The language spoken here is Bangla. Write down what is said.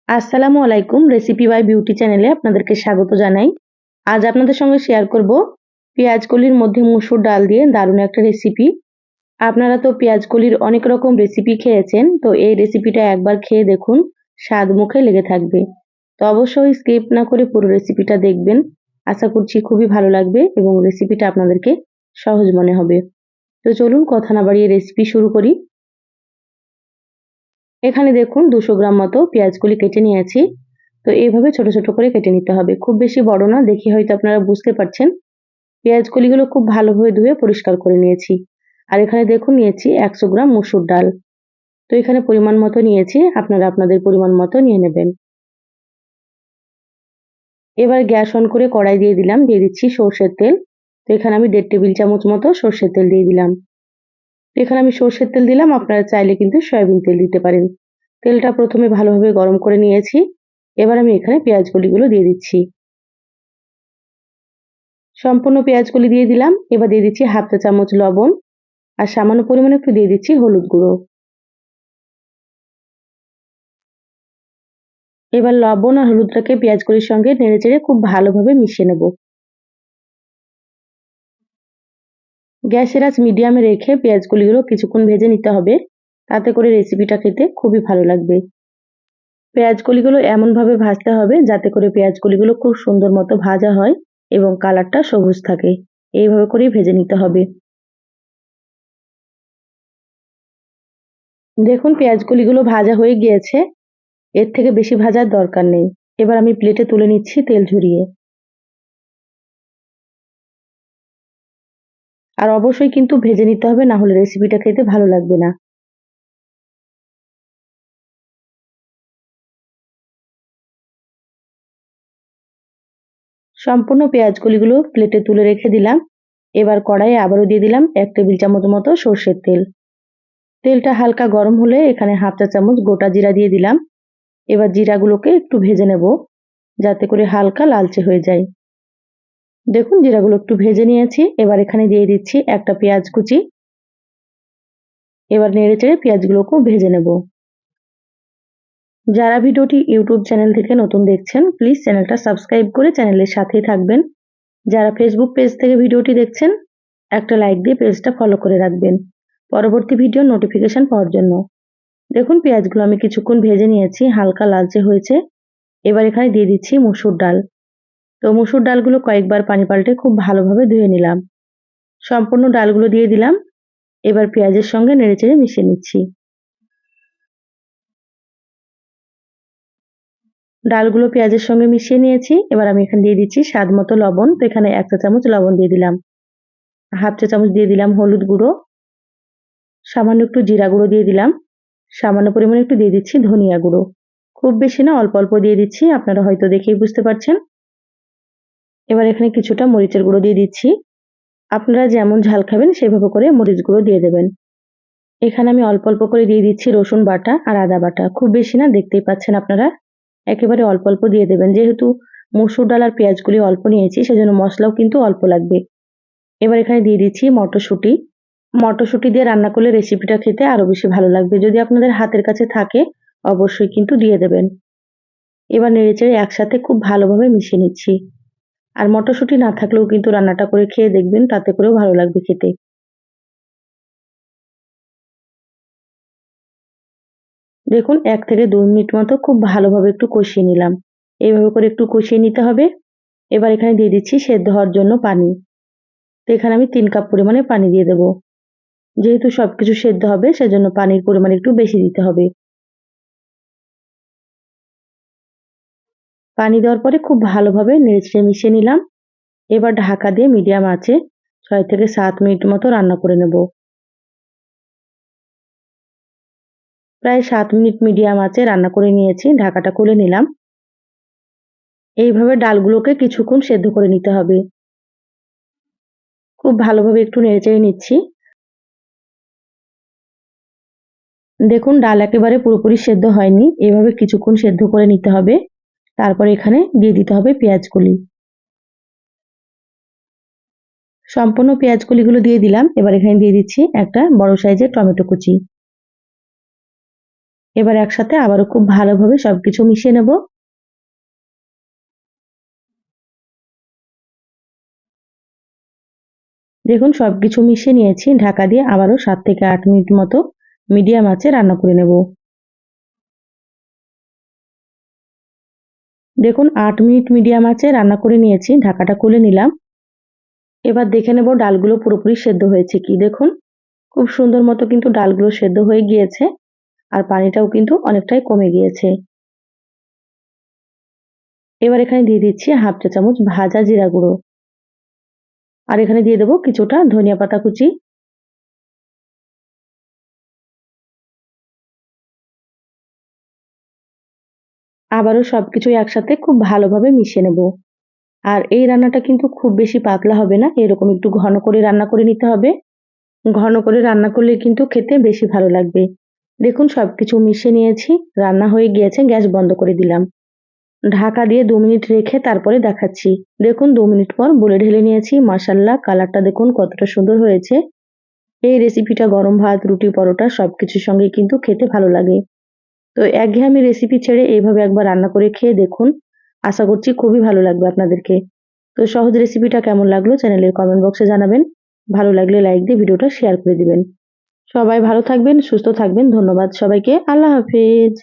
আসসালামু আলাইকুম। রেসিপি বাই বিউটি চ্যানেলে আপনাদেরকে স্বাগত জানাই। আজ আপনাদের সঙ্গে শেয়ার করব পেঁয়াজ কলির মধ্যে মসুর ডাল দিয়ে দারুণ একটা রেসিপি। আপনারা তো পেঁয়াজ কলির অনেক রকম রেসিপি খেয়েছেন, তো এই রেসিপিটা একবার খেয়ে দেখুন, স্বাদ মুখে লেগে থাকবে। তো অবশ্যই স্কিপ না করে পুরো রেসিপিটা দেখবেন। আশা করছি খুবই ভালো লাগবে এবং রেসিপিটা আপনাদেরকে সহজ মনে হবে। তো চলুন কথা না বাড়িয়ে রেসিপি শুরু করি। এখানে দেখুন 200 গ্রাম মতো পেঁয়াজকলি কেটে নিয়েছি। তো এইভাবে ছোট ছোট করে কেটে নিতে হবে, খুব বেশি বড় না। দেখে হয়তো আপনারা বুঝতে পারছেন। পেঁয়াজকলিগুলো খুব ভালোভাবে ধুয়ে পরিষ্কার করে নিয়েছি। আর এখানে দেখুন নিয়েছি 100 গ্রাম মসুর ডাল। তো এখানে পরিমাণ মতো নিয়েছি, আপনারা আপনাদের পরিমাণ মতো নিয়ে নেবেন। এবার গ্যাস অন করে কড়াই দিয়ে দিলাম, দিয়ে দিচ্ছি সর্ষের তেল। তো এখানে আমি 1.5 টেবিল চামচ মতো সর্ষের তেল দিয়ে দিলাম। তো এখানে আমি সর্ষের তেল দিলাম, আপনারা চাইলে কিন্তু সয়াবিন তেল দিতে পারেন। তেলটা প্রথমে ভালোভাবে গরম করে নিয়েছি। এবার আমি এখানে পেঁয়াজকলিগুলো দিয়ে দিচ্ছি। সম্পূর্ণ পেঁয়াজকলি দিয়ে দিলাম। এবার দিয়ে দিচ্ছি হাফ চা চামচ লবণ আর সামান্য পরিমাণে একটু দিয়ে দিচ্ছি হলুদ গুঁড়ো। এবার লবণ আর হলুদটাকে পেঁয়াজকলির সঙ্গে নেড়েচেড়ে খুব ভালোভাবে মিশিয়ে নেব। গ্যাসের আঁচ মিডিয়ামে রেখে পেঁয়াজকলিগুলো কিছুক্ষণ ভেজে নিতে হবে, তাতে করে রেসিপিটা খেতে খুবই ভালো লাগবে। পেঁয়াজকলিগুলো এমনভাবে ভাজতে হবে যাতে করে পেঁয়াজকলিগুলো খুব সুন্দর মতো ভাজা হয় এবং কালারটা সবুজ থাকে। এইভাবে করেই ভেজে নিতে হবে। দেখুন পেঁয়াজকলিগুলো ভাজা হয়ে গিয়েছে। এর থেকে বেশি ভাজার দরকার নেই। এবার আমি প্লেটে তুলে নিচ্ছি তেল ঝরিয়ে। আর অবশ্যই কিন্তু ভেজে নিতে হবে, না হলে রেসিপিটা খেতে ভালো লাগবে না। সম্পূর্ণ পেঁয়াজকলিগুলো প্লেটে তুলে রেখে দিলাম। এবার কড়াইয়ে আবারও দিয়ে দিলাম 1 টেবিল চামচ মতো সর্ষের তেল। তেলটা হালকা গরম হলে এখানে হাফ চা চামচ গোটা জিরা দিয়ে দিলাম। এবার জিরাগুলোকে একটু ভেজে নেব, যাতে করে হালকা লালচে হয়ে যায়। দেখুন জিরাগুলো একটু ভেজে নিয়েছি। এবার এখানে দিয়ে দিচ্ছি একটা পেঁয়াজ কুচি। এবার নেড়েচেড়ে পেঁয়াজগুলোকেও ভেজে নেব। যারা ভিডিওটি ইউটিউব চ্যানেল থেকে নতুন দেখছেন, প্লিজ চ্যানেলটা সাবস্ক্রাইব করে চ্যানেলের সাথেই থাকবেন। যারা ফেসবুক পেজ থেকে ভিডিওটি দেখছেন, একটা লাইক দিয়ে পেজটা ফলো করে রাখবেন পরবর্তী ভিডিওর নোটিফিকেশন পাওয়ার জন্য। দেখুন পেঁয়াজগুলো আমি কিছুক্ষণ ভেজে নিয়েছি, হালকা লালচে হয়েছে। এবার এখানে দিয়ে দিচ্ছি মসুর ডাল। তো মসুর ডালগুলো কয়েকবার পানি পাল্টে খুব ভালোভাবে ধুয়ে নিলাম। সম্পূর্ণ ডালগুলো দিয়ে দিলাম। এবার পেঁয়াজের সঙ্গে নেড়েচেড়ে মিশিয়ে নিচ্ছি। ডালগুলো পেঁয়াজের সঙ্গে মিশিয়ে নিয়েছি। এবার আমি এখানে দিয়ে দিচ্ছি স্বাদ মতো লবণ। তো এখানে 1 চা চামচ লবণ দিয়ে দিলাম। হাফ চা চামচ দিয়ে দিলাম হলুদ গুঁড়ো। সামান্য একটু জিরা গুঁড়ো দিয়ে দিলাম। সামান্য পরিমাণে একটু দিয়ে দিচ্ছি ধনিয়া গুঁড়ো। খুব বেশি না, অল্প অল্প দিয়ে দিচ্ছি, আপনারা হয়তো দেখেই বুঝতে পারছেন। এবার এখানে কিছুটা মরিচের গুঁড়ো দিয়ে দিচ্ছি। আপনারা যেমন ঝাল খাবেন সেভাবে করে মরিচ গুঁড়ো দিয়ে দেবেন। এখানে আমি অল্প অল্প করে দিয়ে দিচ্ছি রসুন বাটা আর আদা বাটা। খুব বেশি না, দেখতেই পাচ্ছেন আপনারা। একেবারে অল্প অল্প দিয়ে দেবেন, যেহেতু মসুর ডাল আর পেঁয়াজগুলি অল্প নিয়েছি, সেজন্য মশলাও কিন্তু অল্প লাগবে। এবার এখানে দিয়ে দিচ্ছি মটরশুঁটি। মটরশুঁটি দিয়ে রান্না করলে রেসিপিটা খেতে আরো বেশি ভালো লাগবে। যদি আপনাদের হাতের কাছে থাকে অবশ্যই কিন্তু দিয়ে দেবেন। এবার নেড়েচেড়ে একসাথে খুব ভালোভাবে মিশিয়ে নিচ্ছি। আর মটরশুঁটি না থাকলেও কিন্তু রান্নাটা করে খেয়ে দেখবেন, তাতে করেও ভালো লাগবে খেতে। দেখুন 1 থেকে 2 মিনিট মতো খুব ভালোভাবে একটু কষিয়ে নিলাম। এইভাবে করে একটু কষিয়ে নিতে হবে। এবার এখানে দিয়ে দিচ্ছি সেদ্ধ হওয়ার জন্য পানি। তো এখানে আমি 3 কাপ পরিমাণে পানি দিয়ে দেব। যেহেতু সবকিছু সেদ্ধ হবে সেজন্য পানির পরিমাণ একটু বেশি দিতে হবে। পানি দেওয়ার পরে খুব ভালোভাবে নেড়েচেড়ে মিশিয়ে নিলাম। এবার ঢাকা দিয়ে মিডিয়াম আঁচে 6 থেকে 7 মিনিট মতো রান্না করে নেব। প্রায় 7 মিনিট মিডিয়াম আঁচে রান্না করে নিয়েছি। ঢাকাটা খুলে নিলাম। এইভাবে ডালগুলোকে কিছুক্ষণ সেদ্ধ করে নিতে হবে। খুব ভালোভাবে একটু নেড়েচেড়ে নিচ্ছি। দেখুন ডাল একেবারে পুরোপুরি সেদ্ধ হয়নি। এভাবে কিছুক্ষণ সেদ্ধ করে নিতে হবে। তারপর এখানে দিয়ে দিতে হবে পেঁয়াজকলি। সম্পূর্ণ পেঁয়াজকলিগুলো দিয়ে দিলাম। এবার এখানে দিয়ে দিচ্ছি একটা বড় সাইজের টমেটো কুচি। এবার একসাথে আবারও খুব ভালোভাবে সবকিছু মিশিয়ে নেব। দেখুন সবকিছু মিশিয়ে নিয়েছি, ঢাকা দিয়ে আবারও 7 থেকে 8 মিনিট মতো মিডিয়াম আঁচে রান্না করে নেব। দেখুন 8 মিনিট মিডিয়াম আঁচে রান্না করে নিয়েছি, ঢাকাটা খুলে নিলাম। এবার দেখে নেব ডালগুলো পুরোপুরি সেদ্ধ হয়েছে কি। দেখুন খুব সুন্দর মতো কিন্তু ডালগুলো সেদ্ধ হয়ে গিয়েছে, আর পানিটাও কিন্তু অনেকটাই কমে গিয়েছে। এবার এখানে দিয়ে দিচ্ছি হাফ চা চামচ ভাজা জিরা গুঁড়ো, আর এখানে দিয়ে দেবো কিছুটা ধনিয়া পাতা কুচি। আবারও সবকিছু একসাথে খুব ভালোভাবে মিশিয়ে নেব। আর এই রান্নাটা কিন্তু খুব বেশি পাতলা হবে না, এরকম একটু ঘন করে রান্না করে নিতে হবে। ঘন করে রান্না করলে কিন্তু খেতে বেশি ভালো লাগবে। দেখুন সবকিছু মিশিয়ে নিয়েছি, রান্না হয়ে গিয়েছে, গ্যাস বন্ধ করে দিলাম। ঢাকা দিয়ে 2 মিনিট রেখে তারপরে দেখাচ্ছি। দেখুন 2 মিনিট পর বলে ঢেলে নিয়েছি, মাশাআল্লাহ কালারটা দেখুন কতটা সুন্দর হয়েছে। এই রেসিপিটা গরম ভাত, রুটি, পরোটা সবকিছুর সঙ্গে কিন্তু খেতে ভালো লাগে। তো একঘেয়েমি রেসিপি ছেড়ে এইভাবে একবার রান্না করে খেয়ে দেখুন, আশা করছি খুবই ভালো লাগবে আপনাদেরকে। তো সহজ রেসিপিটা কেমন লাগলো চ্যানেলের কমেন্ট বক্সে জানাবেন। ভালো লাগলে লাইক দিয়ে ভিডিওটা শেয়ার করে দিবেন। সবাই ভালো থাকবেন, সুস্থ থাকবেন। ধন্যবাদ সবাইকে। আল্লাহ হাফেজ।